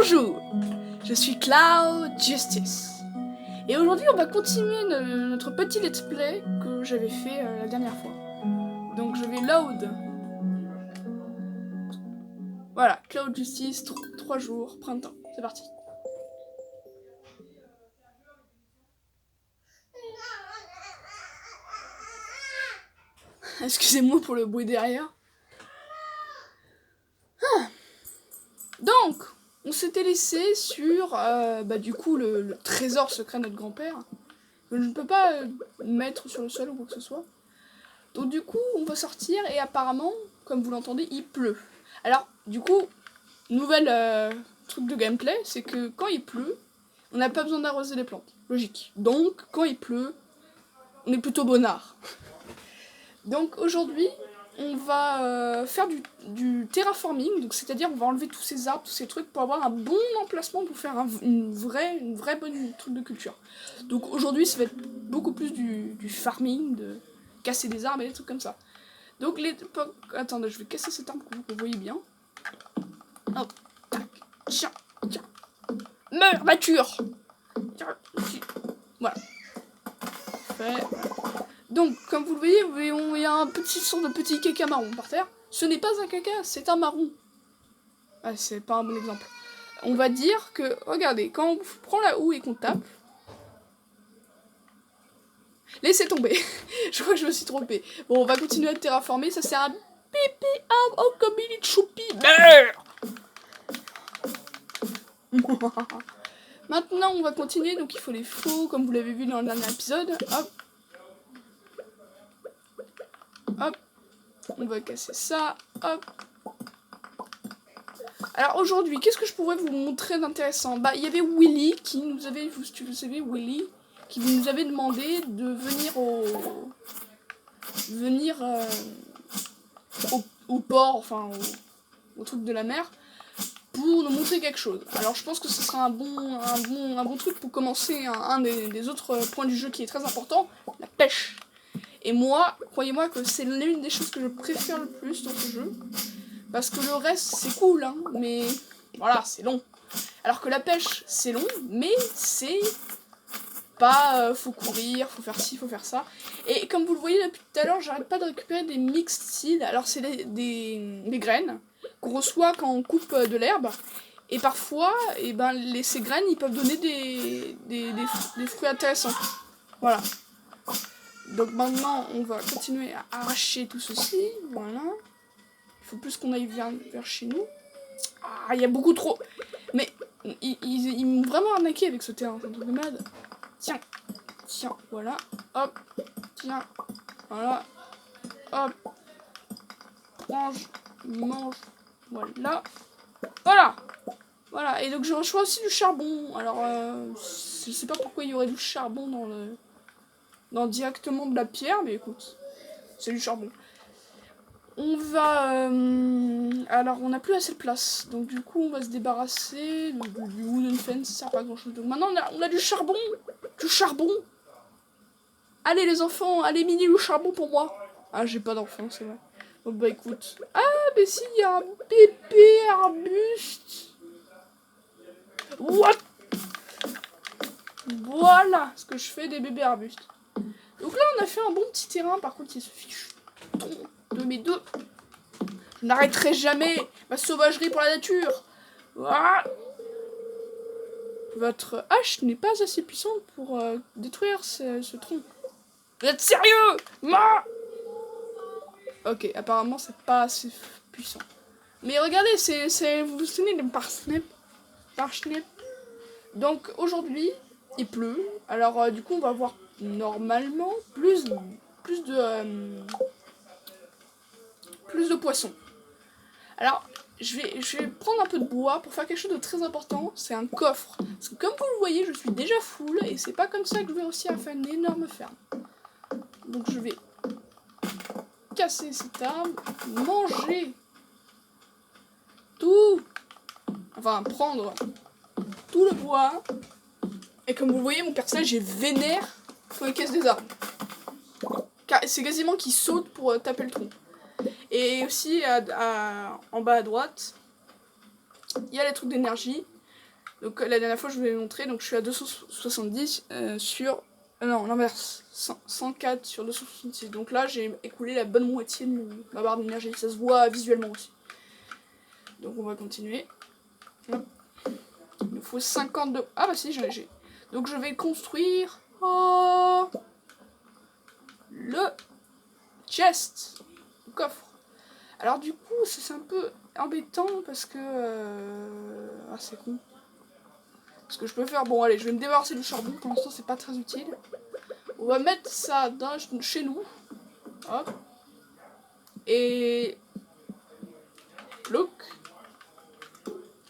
Bonjour, je suis Cloud Justice. Et aujourd'hui on va continuer notre petit let's play que j'avais fait la dernière fois. Donc je vais load. Voilà, Cloud Justice, 3 jours, printemps. C'est parti. Excusez-moi pour le bruit derrière. Donc, on s'était laissé sur du coup le trésor secret de notre grand-père. Que je ne peux pas mettre sur le sol ou quoi que ce soit. Donc du coup, on va sortir et apparemment, comme vous l'entendez, il pleut. Alors, du coup, nouvelle truc de gameplay, c'est que quand il pleut, on n'a pas besoin d'arroser les plantes. Logique. Donc, quand il pleut, on est plutôt bonnard. Donc aujourd'hui, on va faire du terraforming, donc c'est-à-dire on va enlever tous ces arbres, tous ces trucs pour avoir un bon emplacement pour faire une vraie bonne truc de culture. Donc aujourd'hui, ça va être beaucoup plus du farming, de casser des arbres et des trucs comme ça. Donc les... Attendez, je vais casser cet arbre pour que vous voyez bien. Hop, tac, tiens. Meurs, nature. Voilà. Fait. Donc, comme vous le voyez, il y a un petit son de petit caca marron par terre. Ce n'est pas un caca, c'est un marron. Ah, c'est pas un bon exemple. On va dire que, regardez, quand on prend la houe et qu'on tape, laissez tomber. Je crois que je me suis trompée. Bon, on va continuer à terraformer. Ça c'est un pipi arbre. Oh, comme il est choupi. Maintenant, on va continuer. Donc, il faut les faux, comme vous l'avez vu dans le dernier épisode. Hop. Hop. On va casser ça. Hop. Alors, aujourd'hui, qu'est-ce que je pourrais vous montrer d'intéressant? Bah, il y avait Willy qui nous avait, si vous savez, Willy, qui nous avait demandé de venir au port, enfin au truc de la mer, pour nous montrer quelque chose. Alors je pense que ce sera un bon truc pour commencer un des autres points du jeu qui est très important, la pêche. Et moi, croyez-moi que c'est l'une des choses que je préfère le plus dans ce jeu, parce que le reste c'est cool, hein, mais voilà, c'est long. Alors que la pêche c'est long, mais c'est pas faut courir, faut faire ci, faut faire ça. Et comme vous le voyez depuis tout à l'heure, j'arrête pas de récupérer des mixed seeds. Alors c'est des graines qu'on reçoit quand on coupe de l'herbe. Et parfois, ces graines, ils peuvent donner des fruits intéressants. Voilà. Donc maintenant, on va continuer à arracher tout ceci. Voilà. Il faut plus qu'on aille vers chez nous. Ah, il y a beaucoup trop. Mais ils m'ont vraiment arnaqué avec ce terrain, c'est un truc de malade. Tiens, voilà, hop, tiens, voilà, hop, mange, voilà, et donc je reçois aussi du charbon. Alors, je sais pas pourquoi il y aurait du charbon dans directement de la pierre, mais écoute, c'est du charbon. On va, alors on n'a plus assez de place, donc du coup on va se débarrasser du wooden fence, ça sert pas à grand chose. Donc maintenant on a du charbon. Allez les enfants, allez miner le charbon pour moi. Ah, j'ai pas d'enfants, c'est vrai. Bon bah écoute. Ah, mais si, il y a un bébé arbuste. What? Voilà ce que je fais des bébés arbustes. Donc là, on a fait un bon petit terrain. Par contre, il se fiche de mes deux. Je n'arrêterai jamais ma sauvagerie pour la nature. Ah. Votre hache n'est pas assez puissante pour détruire ce tronc. Vous êtes sérieux? Ok, apparemment c'est pas assez puissant. Mais regardez, vous vous souvenez des parsnips. Donc aujourd'hui, il pleut. Alors du coup, on va avoir normalement plus de poissons. Alors, je vais prendre un peu de bois pour faire quelque chose de très important. C'est un coffre. Parce que comme vous le voyez, je suis déjà full et c'est pas comme ça que je vais réussir à faire une énorme ferme. Donc je vais casser cet arbre, manger prendre tout le bois, et comme vous le voyez, mon personnage est vénère quand il casse des arbres. C'est quasiment qu'il saute pour taper le tronc. Et aussi, en bas à droite, il y a les trucs d'énergie. Donc la dernière fois je vous l'ai montré, donc je suis à 270 sur... non, l'inverse, 104 sur 266. Donc là j'ai écoulé la bonne moitié de ma barre d'énergie, ça se voit visuellement aussi. Donc on va continuer. Hop. Il nous faut 52... Ah bah si, j'ai... Donc je vais construire... Oh, le chest, le coffre. Alors du coup, c'est un peu embêtant parce que... Ah, c'est con. Ce que je peux faire... Bon, allez, je vais me débarrasser du charbon. Pour l'instant, c'est pas très utile. On va mettre ça chez nous. Hop. Et... Look.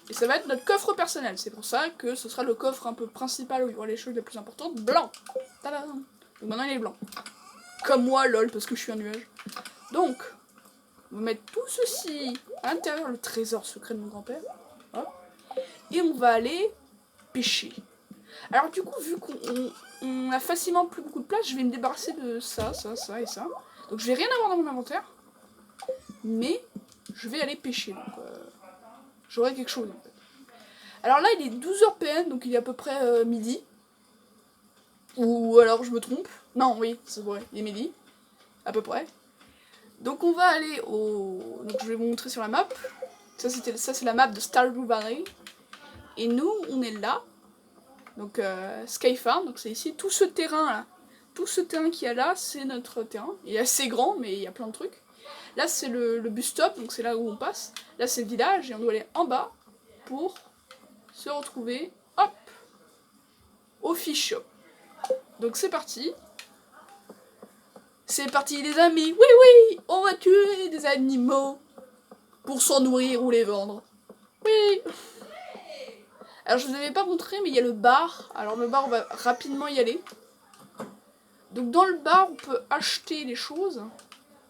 Et ça va être notre coffre personnel. C'est pour ça que ce sera le coffre un peu principal où il y aura les choses les plus importantes. Blanc. Tadam. Donc maintenant, il est blanc. Comme moi, lol, parce que je suis un nuage. Donc, on va mettre tout ceci à l'intérieur, le trésor secret de mon grand-père. Et on va aller pêcher. Alors du coup, vu qu'on a facilement plus beaucoup de place, je vais me débarrasser de ça, ça, ça et ça. Donc je vais rien avoir dans mon inventaire. Mais je vais aller pêcher. Donc j'aurai quelque chose en fait. Alors là, il est 12h PM, donc il est à peu près midi. Ou alors je me trompe. Non, oui, c'est vrai, il est midi. À peu près. Donc on va aller au... Donc je vais vous montrer sur la map. Ça c'est la map de Stardew Valley. Et nous, on est là. Donc Sky Farm, donc c'est ici. Tout ce terrain là. Tout ce terrain qu'il y a là, c'est notre terrain. Il est assez grand, mais il y a plein de trucs. Là c'est le bus stop, donc c'est là où on passe. Là c'est le village et on doit aller en bas pour se retrouver, hop, au fish shop. Donc c'est parti. C'est parti les amis, oui oui, on va tuer des animaux pour s'en nourrir ou les vendre. Oui. Alors je vous avais pas montré mais il y a le bar. Alors le bar on va rapidement y aller. Donc dans le bar on peut acheter les choses.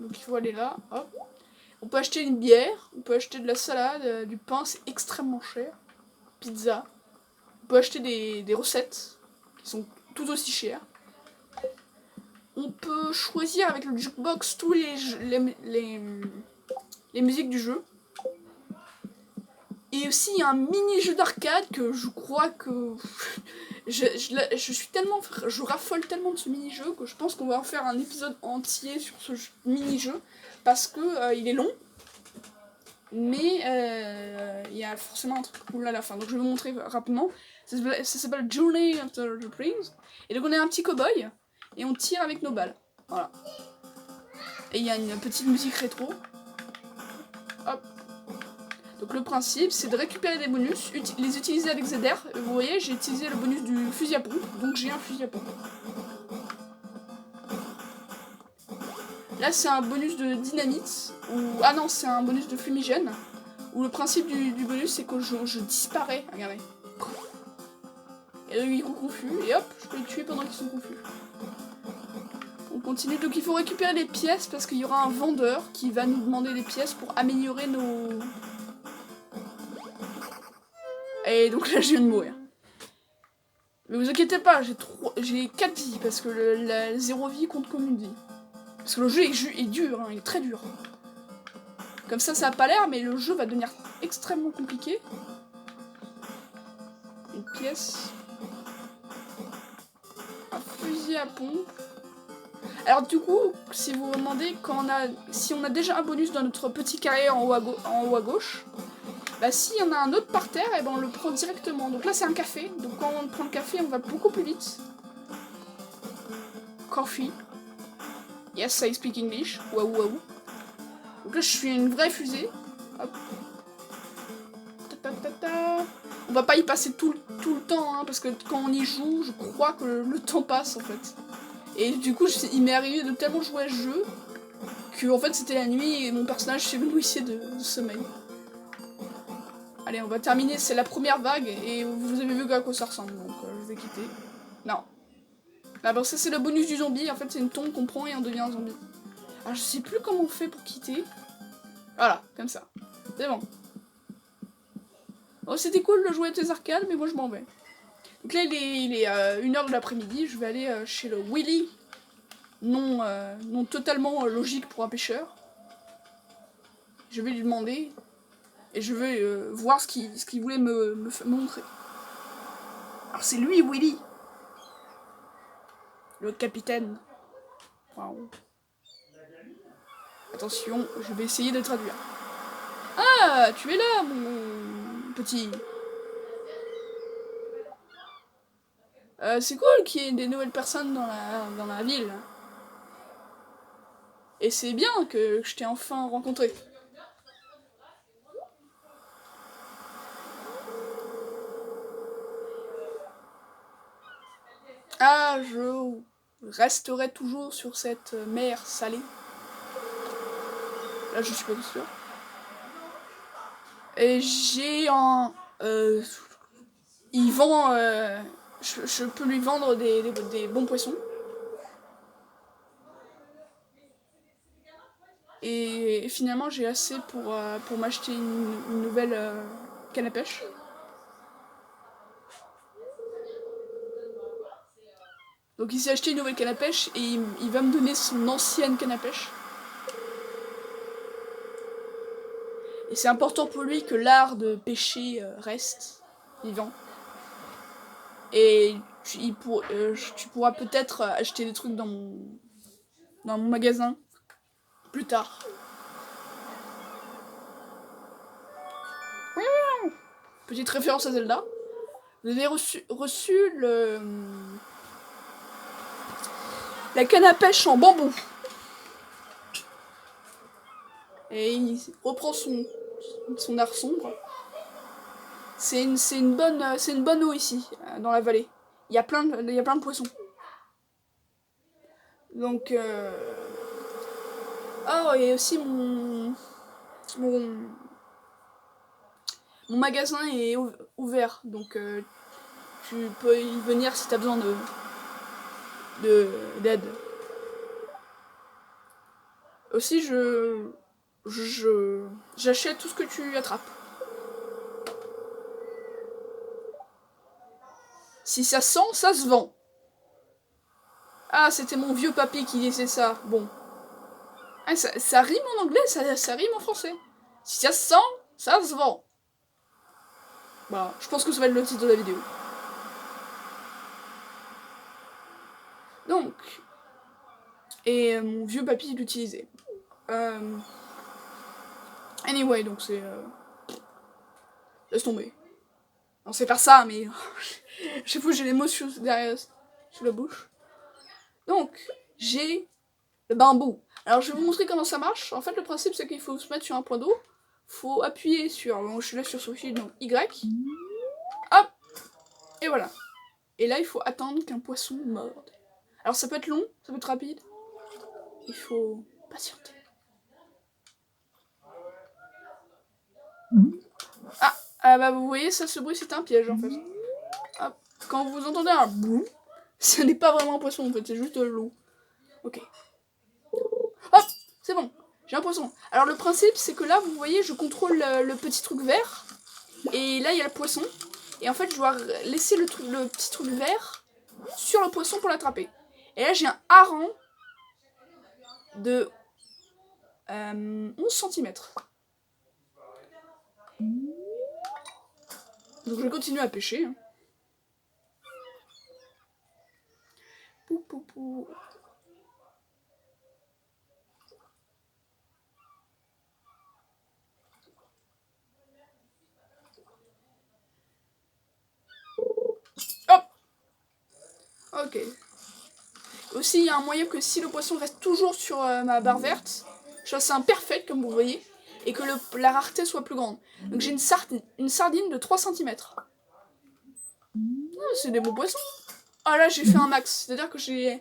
Donc il faut aller là, hop. On peut acheter une bière, on peut acheter de la salade, du pain, c'est extrêmement cher. Pizza. On peut acheter des recettes qui sont tout aussi chères. On peut choisir avec le jukebox tous les musiques du jeu. Et aussi il y a un mini jeu d'arcade que je crois que je suis tellement, je raffole tellement de ce mini jeu que je pense qu'on va en faire un épisode entier sur ce mini jeu parce que il est long, mais il y a forcément un truc cool à la fin. Donc je vais vous montrer rapidement. Ça s'appelle Journey After the Prince. Et donc on est un petit cow-boy et on tire avec nos balles. Voilà. Et il y a une petite musique rétro. Hop. Donc le principe, c'est de récupérer des bonus, les utiliser avec ZR. Vous voyez, j'ai utilisé le bonus du fusil à pompe, donc j'ai un fusil à pompe. Là, c'est un bonus de dynamite, ou... Ah non, c'est un bonus de fumigène, où le principe du bonus, c'est que je disparais. Regardez. Et là, ils sont confus, et hop, je peux les tuer pendant qu'ils sont confus. On continue, donc il faut récupérer les pièces, parce qu'il y aura un vendeur qui va nous demander des pièces pour améliorer nos... Et donc là, je viens de mourir. Mais vous inquiétez pas, j'ai 4 vies, parce que la 0 vie compte comme une vie. Parce que le jeu est dur, hein, il est très dur. Comme ça a pas l'air, mais le jeu va devenir extrêmement compliqué. Une pièce. Un fusil à pompe. Alors du coup, si vous vous demandez, si on a déjà un bonus dans notre petit carré en haut à gauche, bah s'il y en a un autre par terre, et ben on le prend directement. Donc là c'est un café, donc quand on prend le café on va beaucoup plus vite. Coffee. Yes, I speak English. Waouh waouh. Donc là je suis une vraie fusée. Hop. On va pas y passer tout le temps, hein, parce que quand on y joue, je crois que le temps passe en fait. Et du coup il m'est arrivé de tellement jouer à ce jeu que en fait c'était la nuit et mon personnage s'est nourrissé de sommeil. Allez, on va terminer, c'est la première vague, et vous avez vu à quoi ça ressemble, donc je vais quitter. Non. Ah bon, ça c'est le bonus du zombie, en fait c'est une tombe qu'on prend et on devient un zombie. Alors je sais plus comment on fait pour quitter. Voilà, comme ça. C'est bon. Oh, c'était cool de jouer à tes arcades, mais moi je m'en vais. Donc là il est 1h de l'après-midi, je vais aller chez le Willy. Non totalement logique pour un pêcheur. Je vais lui demander... Et je vais voir ce qu'il voulait me montrer. Alors c'est lui, Willy. Le capitaine. Waouh. Attention, je vais essayer de traduire. Ah, tu es là, mon petit. C'est cool qu'il y ait des nouvelles personnes dans la ville. Et c'est bien que je t'ai enfin rencontré. Ah, je resterai toujours sur cette mer salée. Là, je suis pas sûr. Et j'ai un... il vend... je peux lui vendre des bons poissons. Et finalement, j'ai assez pour m'acheter une nouvelle canne à pêche. Donc il s'est acheté une nouvelle canne à pêche et il va me donner son ancienne canne à pêche. Et c'est important pour lui que l'art de pêcher reste vivant. Et tu pourras peut-être acheter des trucs dans mon magasin plus tard. Petite référence à Zelda. Vous avez reçu la canne à pêche en bambou. Et il reprend son air sombre. C'est une bonne eau ici, dans la vallée. Il y a plein de poissons. Donc, oh, et aussi mon magasin est ouvert, donc tu peux y venir si tu as besoin d'aide. Aussi, j'achète tout ce que tu attrapes. Si ça sent, ça se vend. Ah, c'était mon vieux papy qui disait ça. Bon. Ah, ça rime en anglais, ça rime en français. Si ça se sent, ça se vend. Bah, je pense que ça va être le titre de la vidéo. Donc. Et mon vieux papy l'utilisait. Anyway, donc c'est... laisse tomber. On sait faire ça, mais... je sais pas, j'ai les mots sous la bouche. Donc, j'ai le bambou. Alors, je vais vous montrer comment ça marche. En fait, le principe, c'est qu'il faut se mettre sur un point d'eau. Faut appuyer sur... Bon, je suis là sur Sophie, donc Y. Hop. Et voilà. Et là, il faut attendre qu'un poisson morde. Alors, ça peut être long, ça peut être rapide. Il faut patienter. Ah bah vous voyez, ça, ce bruit, c'est un piège en fait. Hop. Quand vous entendez un boum, ce n'est pas vraiment un poisson en fait, c'est juste de l'eau. Ok. Hop, c'est bon, j'ai un poisson. Alors le principe, c'est que là, vous voyez, je contrôle le petit truc vert. Et là, il y a le poisson. Et en fait, je dois laisser le petit truc vert sur le poisson pour l'attraper. Et là, j'ai un hareng de 11 cm. Donc je vais continuer à pêcher. Hein. Pou, pou, pou. Hop. Ok. Aussi, il y a un moyen que si le poisson reste toujours sur ma barre verte, je fasse un perfect comme vous voyez, et que la rareté soit plus grande. Donc j'ai une sardine de 3 cm. Ah, c'est des bons poissons. Ah là j'ai fait un max, c'est-à-dire que j'ai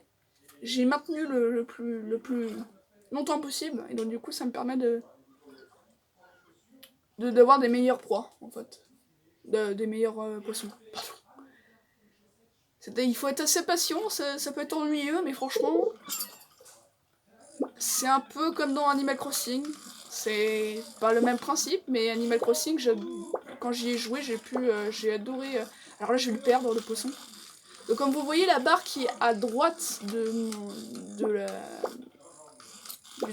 maintenu le plus longtemps possible, et donc du coup ça me permet d'avoir des meilleures proies en fait. Des meilleurs poissons. Pardon. Il faut être assez patient, ça peut être ennuyeux, mais franchement, c'est un peu comme dans Animal Crossing. C'est pas le même principe, mais Animal Crossing, quand j'y ai joué, j'ai adoré. Alors là, je vais le perdre, le poisson. Donc comme vous voyez, la barre qui est à droite du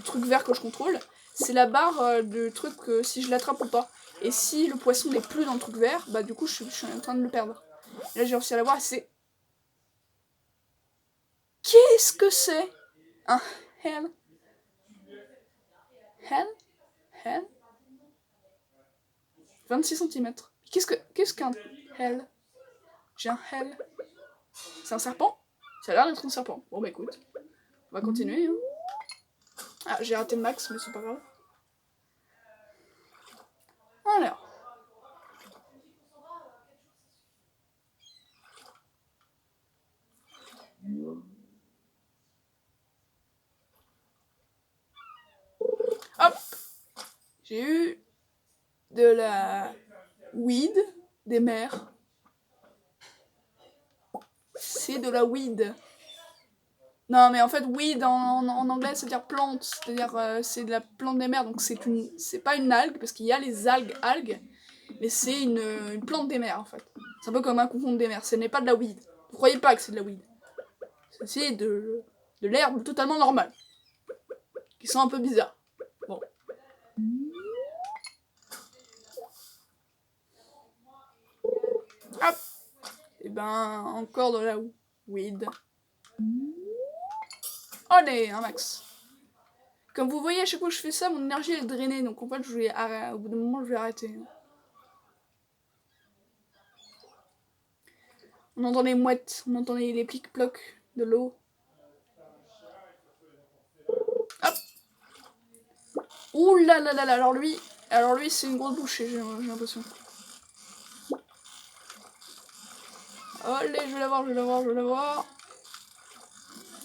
truc vert que je contrôle, c'est la barre du truc si je l'attrape ou pas. Et si le poisson n'est plus dans le truc vert, bah du coup, je suis en train de le perdre. Et là, j'ai réussi à l'avoir, c'est... Qu'est-ce que c'est? Un hell? Hell? Hell? 26 cm. Qu'est-ce qu'un hell? J'ai un hell. C'est un serpent? Ça a l'air d'être un serpent. Bon bah écoute, on va continuer. Hein. Ah, j'ai raté le max, mais c'est pas grave. Alors. Hop! J'ai eu de la weed des mers. C'est de la weed. Non, mais en fait, weed en anglais, c'est-à-dire plante, c'est-à-dire c'est de la plante des mers, donc c'est pas une algue, parce qu'il y a les algues, mais c'est une plante des mers, en fait. C'est un peu comme un concombre des mers, ce n'est pas de la weed. Ne croyez pas que c'est de la weed. C'est de l'herbe totalement normale, qui sent un peu bizarre. Bon. Hop! Et ben, encore de la weed. Allez, un max. Comme vous voyez, à chaque fois que je fais ça, mon énergie est drainée, donc en fait, au bout d'un moment, je vais arrêter. On entend les mouettes, on entend les plic-plocs de l'eau. Hop! Ouh là là là là, alors lui c'est une grosse bouchée, j'ai l'impression. Allez, je vais l'avoir.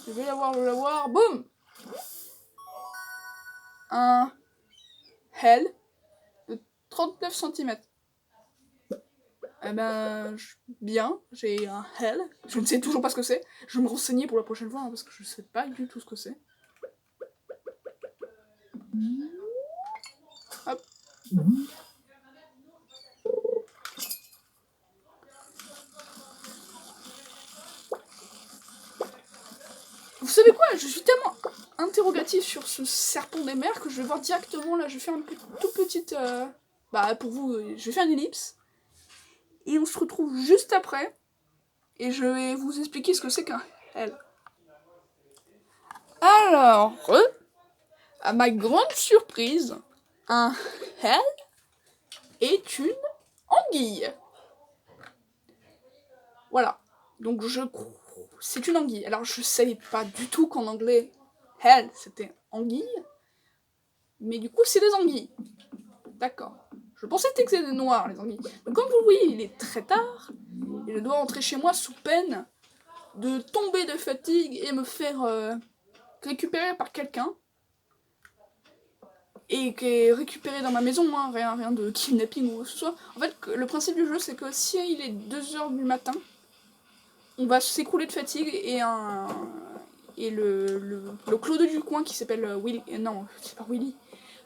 Je vais l'avoir, boum! Un hell de 39 cm. Eh ben, bien, j'ai un hell. Je ne sais toujours pas ce que c'est. Je vais me renseigner pour la prochaine fois, hein, parce que je ne sais pas du tout ce que c'est. Hop. Vous savez quoi? Je suis tellement interrogatif sur ce serpent des mers que je vais voir directement, là, je vais faire une toute petite... Bah, pour vous, je vais faire une ellipse. Et on se retrouve juste après. Et je vais vous expliquer ce que c'est qu'un hell. Alors, à ma grande surprise, un hell est une anguille. Voilà. Donc c'est une anguille. Alors je savais pas du tout qu'en anglais hell c'était anguille. Mais du coup c'est des anguilles. D'accord. Je pensais que c'était des noirs les anguilles. Mais comme vous le voyez, il est très tard. Et je dois rentrer chez moi sous peine de tomber de fatigue et me faire récupérer par quelqu'un. Et qui est récupéré dans ma maison, hein, rien de kidnapping ou quoi que ce soit. En fait, le principe du jeu, c'est que si il est 2h du matin, on va s'écrouler de fatigue et le clodo du coin qui s'appelle Willy... Non, c'est pas Willy.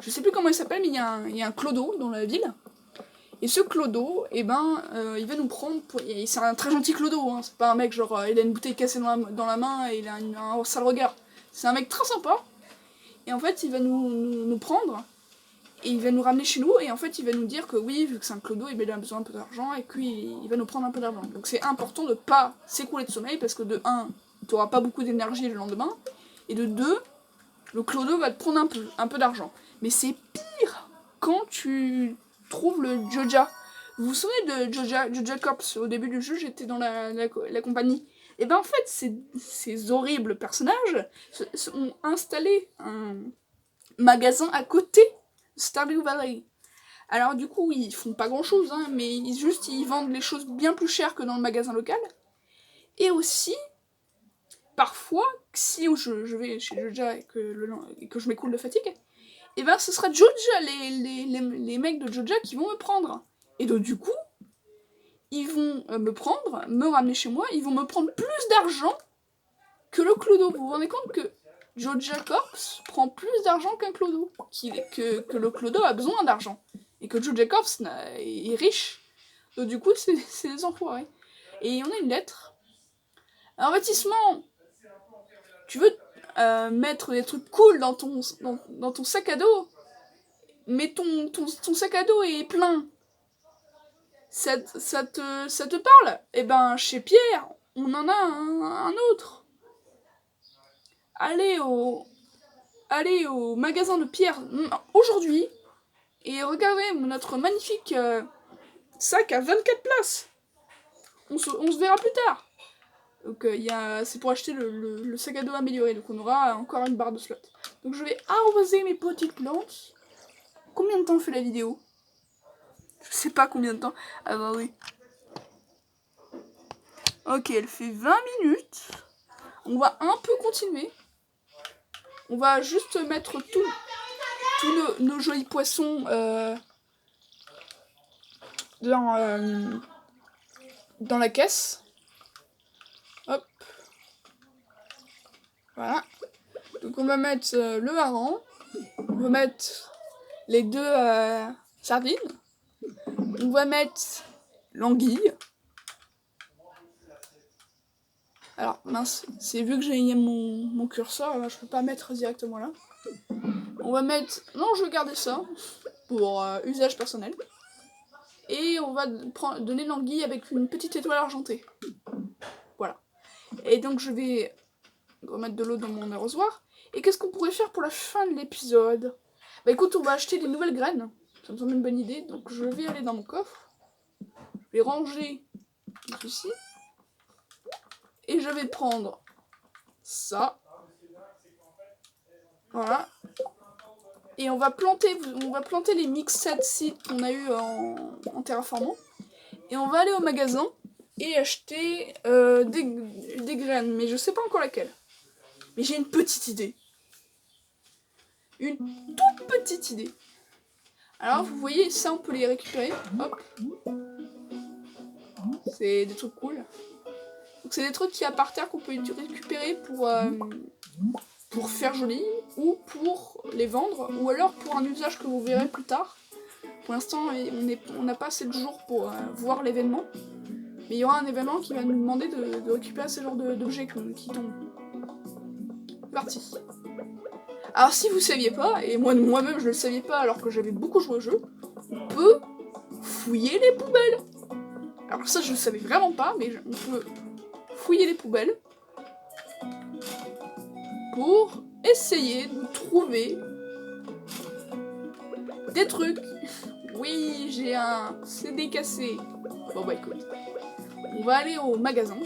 Je sais plus comment il s'appelle, mais il y a un clodo dans la ville. Et ce clodo, eh ben, il va nous prendre pour... C'est un très gentil clodo, hein. C'est pas un mec genre, il a une bouteille cassée dans la main et il a un sale regard. C'est un mec très sympa. Et en fait, il va nous prendre, et il va nous ramener chez nous, et en fait, il va nous dire que oui, vu que c'est un clodo, il a besoin un peu d'argent, et qu'il va nous prendre un peu d'argent. Donc c'est important de pas s'écrouler de sommeil, parce que de 1, tu n'auras pas beaucoup d'énergie le lendemain, et de 2, le clodo va te prendre un peu d'argent. Mais c'est pire quand tu trouves le Joja. Vous vous souvenez de Joja Corps? Au début du jeu, j'étais dans la compagnie. Et ben en fait, ces horribles personnages ont installé un magasin à côté de Stardew Valley. Alors du coup, ils font pas grand chose, hein, mais ils vendent les choses bien plus chères que dans le magasin local. Et aussi, parfois, si je vais chez Joja et que je m'écoule de fatigue, et ben ce sera Joja, les mecs de Joja qui vont me prendre. Et donc du coup, ils vont me prendre, me ramener chez moi, ils vont me prendre plus d'argent que le clodo. Vous vous rendez compte que Joja Corps prend plus d'argent qu'un clodo, que le clodo a besoin d'argent, et que Joja Corps est riche. Donc du coup, c'est des enfoirés. Et on a une lettre. Avertissement. Tu veux mettre des trucs cool dans ton sac à dos, mais ton sac à dos est plein. Ça te parle? Eh ben, chez Pierre, on en a un autre. Allez au magasin de Pierre aujourd'hui et regardez notre magnifique sac à 24 places. On se verra plus tard. Donc c'est pour acheter le sac à dos amélioré. Donc on aura encore une barre de slot. Donc je vais arroser mes petites plantes. Combien de temps fait la vidéo? Je sais pas combien de temps. Attendez. Ok, elle fait 20 minutes. On va un peu continuer. On va juste mettre tous nos jolis poissons dans la caisse. Hop. Voilà. Donc on va mettre le hareng. On va mettre les 2 sardines. On va mettre l'anguille. Alors mince, c'est vu que j'ai mon curseur, là, je peux pas mettre directement là. On va mettre... Non, je vais garder ça pour usage personnel. Et on va donner l'anguille avec une petite étoile argentée. Voilà. Et donc je vais remettre de l'eau dans mon arrosoir. Et qu'est-ce qu'on pourrait faire pour la fin de l'épisode? Bah écoute, on va acheter des nouvelles graines. Ça me semble une bonne idée. Donc je vais aller dans mon coffre. Je vais ranger ceci. Et je vais prendre ça. Voilà. Et on va planter les mixed seeds qu'on a eu en terraformant. Et on va aller au magasin et acheter des graines. Mais je sais pas encore laquelle. Mais j'ai une petite idée. Une toute petite idée. Alors vous voyez, ça on peut les récupérer. Hop. C'est des trucs cool. Donc c'est des trucs qu'il y a par terre qu'on peut récupérer pour faire joli, ou pour les vendre, ou alors pour un usage que vous verrez plus tard. Pour l'instant, on n'a pas assez de jours pour voir l'événement. Mais il y aura un événement qui va nous demander de récupérer ce genre d'objets qui tombent. C'est parti. Alors si vous saviez pas, et moi-même je le savais pas alors que j'avais beaucoup joué au jeu, on peut fouiller les poubelles. Alors ça je le savais vraiment pas, mais on peut fouiller les poubelles pour essayer de trouver des trucs. Oui, j'ai un CD cassé. Bon bah écoute, on va aller au magasin.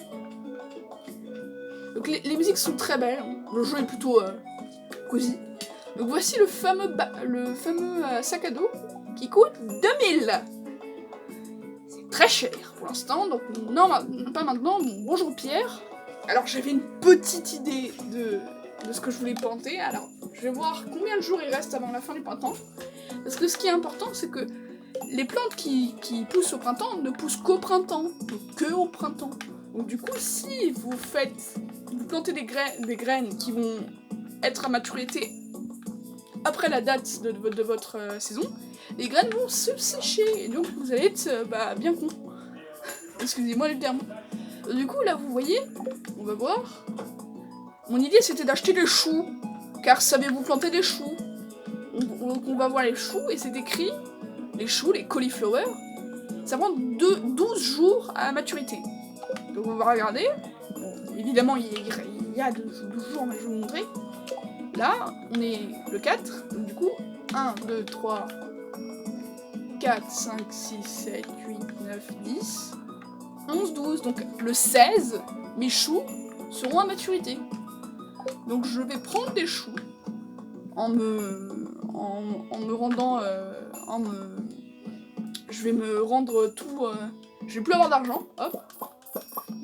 Donc les musiques sont très belles, le jeu est plutôt cosy. Donc voici le fameux sac à dos qui coûte 2000. C'est très cher pour l'instant, donc non, pas maintenant. Bonjour Pierre. Alors j'avais une petite idée de ce que je voulais planter. Alors je vais voir combien de jours il reste avant la fin du printemps. Parce que ce qui est important, c'est que les plantes qui poussent au printemps ne poussent qu'au printemps, donc que au printemps. Donc du coup, si vous plantez des graines qui vont être à maturité après la date de votre saison, les graines vont se sécher, et donc vous allez être bien con. Excusez-moi le terme. Du coup, là, vous voyez, on va voir. Mon idée, c'était d'acheter des choux, car savez-vous planter des choux? Donc on va voir les choux, et c'est écrit, les choux, les cauliflowers, ça prend 12 jours à maturité. Donc on va regarder. Bon, évidemment, il y a 12 jours, mais je vais vous montrer. Là, on est le 4, donc du coup, 1, 2, 3, 4, 5, 6, 7, 8, 9, 10, 11, 12. Donc le 16, mes choux seront à maturité. Donc je vais prendre des choux en me rendant... je vais me rendre tout... je vais plus avoir d'argent, hop.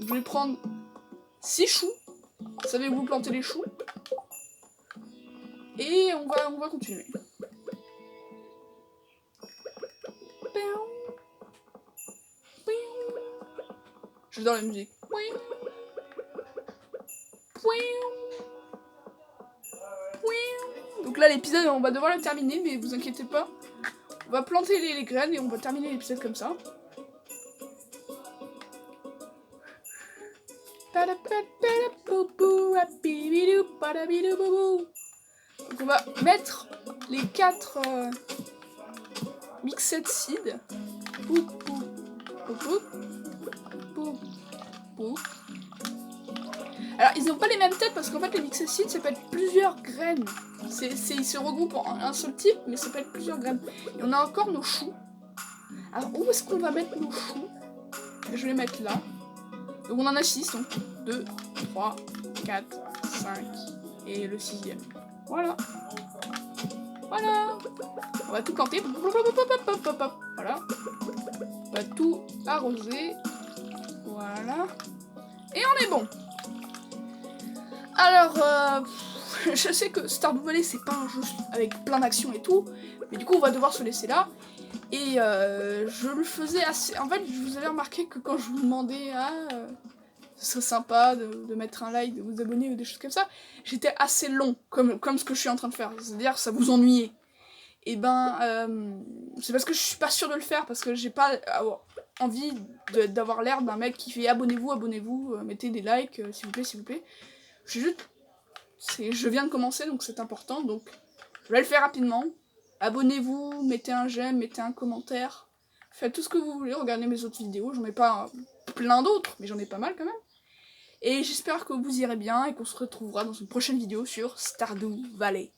Je vais prendre 6 choux. Savez-vous planter les choux? Et on va continuer. J'adore la musique. Donc là, l'épisode, on va devoir le terminer, mais vous inquiétez pas. On va planter les graines et on va terminer l'épisode comme ça. Donc on va mettre les 4 mixed seeds. Alors, ils n'ont pas les mêmes têtes parce qu'en fait, les Mixacides, ça peut être plusieurs graines. Ils se regroupent en un seul type, mais ça peut être plusieurs graines. Et on a encore nos choux. Alors, où est-ce qu'on va mettre nos choux? Je vais les mettre là. Donc, on en a 6, donc 2, 3, 4, 5 et le 6e. Voilà. Voilà. On va tout planter. Voilà. On va tout arroser. Voilà. Et on est bon. Alors, je sais que Stardew Valley, c'est pas un jeu avec plein d'actions et tout. Mais du coup, on va devoir se laisser là. Et je le faisais assez... En fait, je vous avais remarqué que quand je vous demandais ce serait sympa de mettre un like, de vous abonner ou des choses comme ça, j'étais assez long, comme ce que je suis en train de faire. C'est-à-dire, ça vous ennuyait. Et ben, c'est parce que je suis pas sûre de le faire, parce que j'ai pas envie d'avoir l'air d'un mec qui fait abonnez-vous, mettez des likes, s'il vous plaît, s'il vous plaît. Je viens de commencer, donc c'est important, donc je vais le faire rapidement. Abonnez-vous, mettez un j'aime, mettez un commentaire, faites tout ce que vous voulez, regardez mes autres vidéos, j'en ai pas plein d'autres, mais j'en ai pas mal quand même. Et j'espère que vous irez bien et qu'on se retrouvera dans une prochaine vidéo sur Stardew Valley.